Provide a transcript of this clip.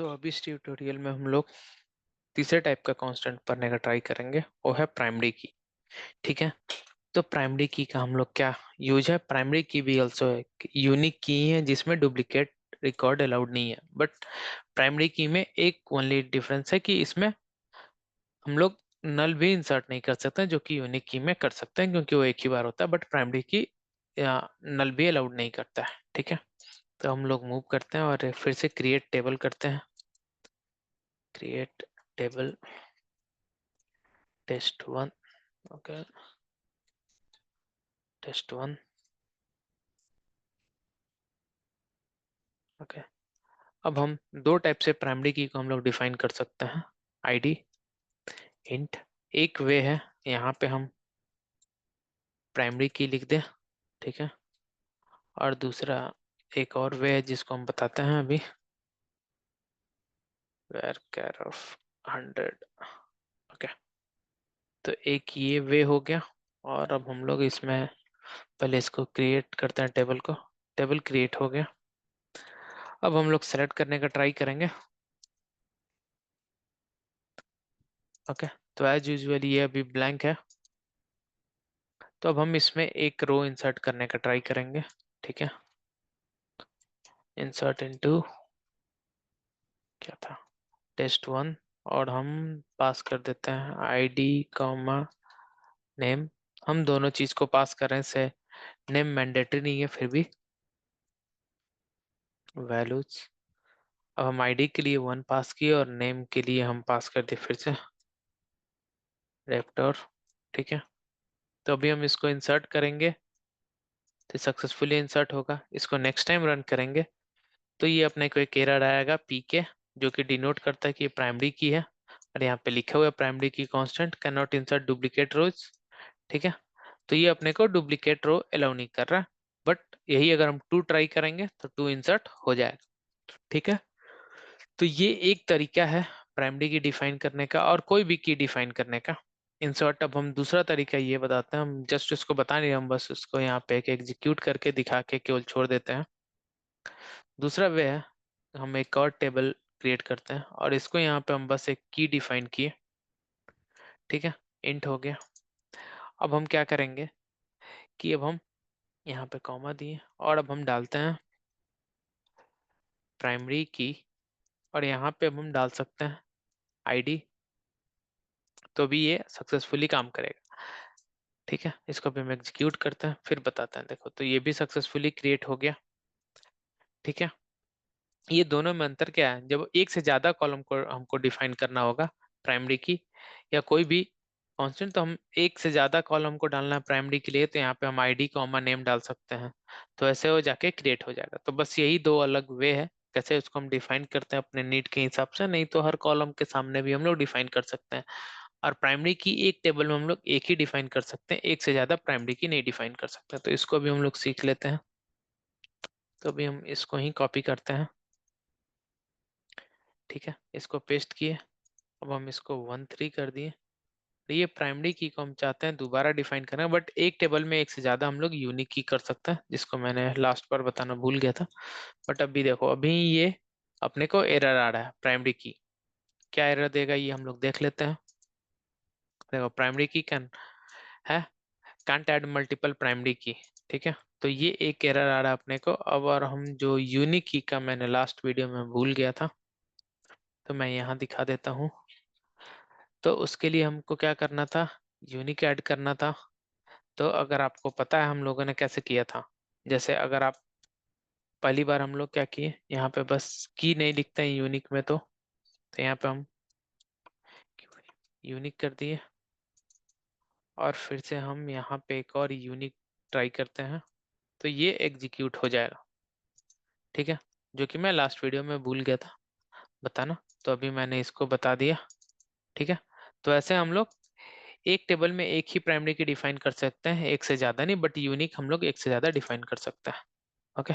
अभी इस ट्यूटोरियल में हम लोग तीसरे टाइप का कांस्टेंट पढ़ने का ट्राई करेंगे, वो है प्राइमरी की। ठीक है, तो प्राइमरी की का हम लोग क्या यूज है। प्राइमरी की भी ऑल्सो एक यूनिक की है जिसमें डुप्लीकेट रिकॉर्ड अलाउड नहीं है। बट प्राइमरी की में एक ओनली डिफरेंस है कि इसमें हम लोग नल भी इंसर्ट नहीं कर सकते, जो कि यूनिक की में कर सकते हैं क्योंकि वो एक ही बार होता है। बट प्राइमरी की या नल भी अलाउड नहीं करता है। ठीक है, तो हम लोग मूव करते हैं और फिर से क्रिएट टेबल करते हैं। Create table test1। Okay, test1। Okay, अब हम दो टाइप से प्राइमरी की को हम लोग डिफाइन कर सकते हैं। आईडी इंट एक वे है, यहाँ पे हम प्राइमरी की लिख दें। ठीक है, और दूसरा एक और वे है जिसको हम बताते हैं अभी, वेर कैर ऑफ 100। ओके, तो एक ये वे हो गया। और अब हम लोग इसमें पहले इसको क्रिएट करते हैं, टेबल को। टेबल क्रिएट हो गया। अब हम लोग सेलेक्ट करने का ट्राई करेंगे। ओके, तो एज यूजुअल ये अभी ब्लैंक है, तो अब हम इसमें एक रो इंसर्ट करने का ट्राई करेंगे। ठीक है, इंसर्ट इनटू क्या था, test1। और हम पास कर देते हैं आईडी कॉमा नेम। हम दोनों चीज को पास करें से नेम मैंडेटरी नहीं है, फिर भी वैल्यूज। अब हम आईडी के लिए 1 पास किए और नेम के लिए हम पास कर दिए फिर से रेप्टर। ठीक है, तो अभी हम इसको इंसर्ट करेंगे तो सक्सेसफुली इंसर्ट होगा। इसको नेक्स्ट टाइम रन करेंगे तो ये अपने को एक एरर आएगा पीके, जो कि डिनोट करता है कि ये प्राइमरी की है। और यहाँ पे लिखा हुआ है primary key constraint can not insert duplicate rows. ठीक है, तो ये अपने को डुप्लीकेट रो अलाउ नहीं कर रहा, बट यही अगर हम 2 ट्राई करेंगे तो 2 इंसर्ट हो जाएगा। ठीक है, तो ये एक तरीका है प्राइमरी की डिफाइन करने का और कोई भी की डिफाइन करने का। इंसर्ट अब हम दूसरा तरीका ये बताते हैं, हम जस्ट इसको बता नहीं, हम बस उसको यहाँ पे एक एग्जीक्यूट करके दिखा के केवल छोड़ देते हैं। दूसरा वे है, हम एक और टेबल क्रिएट करते हैं और इसको यहाँ पे हम बस एक की डिफाइन किए। ठीक है, इंट हो गया। अब हम क्या करेंगे कि अब हम यहाँ पे कॉमा दिए और अब हम डालते हैं प्राइमरी की, और यहाँ पे अब हम डाल सकते हैं आईडी, तो भी ये सक्सेसफुली काम करेगा। ठीक है, इसको भी हम एग्जीक्यूट करते हैं फिर बताते हैं। देखो, तो ये भी सक्सेसफुली क्रिएट हो गया। ठीक है, ये दोनों में अंतर क्या है, जब एक से ज्यादा कॉलम को हमको डिफाइन करना होगा प्राइमरी की या कोई भी कांस्टेंट, तो हम एक से ज्यादा कॉलम को डालना है प्राइमरी के लिए, तो यहाँ पे हम आईडी कॉमा नेम डाल सकते हैं, तो ऐसे हो जाके क्रिएट हो जाएगा। तो बस यही दो अलग वे है कैसे उसको हम डिफाइन करते हैं अपने नीड के हिसाब से, नहीं तो हर कॉलम के सामने भी हम लोग डिफाइन कर सकते हैं। और प्राइमरी की एक टेबल में हम लोग एक ही डिफाइन कर सकते हैं, एक से ज्यादा प्राइमरी की नहीं डिफाइन कर सकते। तो इसको भी हम लोग सीख लेते हैं। तो अभी हम इसको ही कॉपी करते हैं। ठीक है, इसको पेस्ट किए। अब हम इसको 1 3 कर दिए। तो ये प्राइमरी की को हम चाहते हैं दोबारा डिफाइन करना, बट एक टेबल में एक से ज्यादा हम लोग यूनिक की कर सकते हैं, जिसको मैंने लास्ट बार बताना भूल गया था। बट अभी देखो, अभी ये अपने को एरर आ रहा है प्राइमरी की। क्या एरर देगा ये हम लोग देख लेते हैं। देखो, प्राइमरी की कैन है कांट ऐड मल्टीपल प्राइमरी की। ठीक है, तो ये एक एरर आ रहा है अपने को। अब और हम जो यूनिक की का मैंने लास्ट वीडियो में भूल गया था, तो मैं यहाँ दिखा देता हूँ। तो उसके लिए हमको क्या करना था, यूनिक ऐड करना था। तो अगर आपको पता है हम लोगों ने कैसे किया था, जैसे अगर आप पहली बार हम लोग क्या किए, यहाँ पे बस की नहीं लिखते हैं यूनिक में, तो यहाँ पे हम यूनिक कर दिए और फिर से हम यहाँ पे एक और यूनिक ट्राई करते हैं, तो ये एग्जीक्यूट हो जाएगा। ठीक है, जो कि मैं लास्ट वीडियो में भूल गया था बताना, तो अभी मैंने इसको बता दिया। ठीक है, तो ऐसे हम लोग एक टेबल में एक ही प्राइमरी की डिफाइन कर सकते हैं, एक से ज्यादा नहीं, बट यूनिक हम लोग एक से ज्यादा डिफाइन कर सकते हैं। ओके।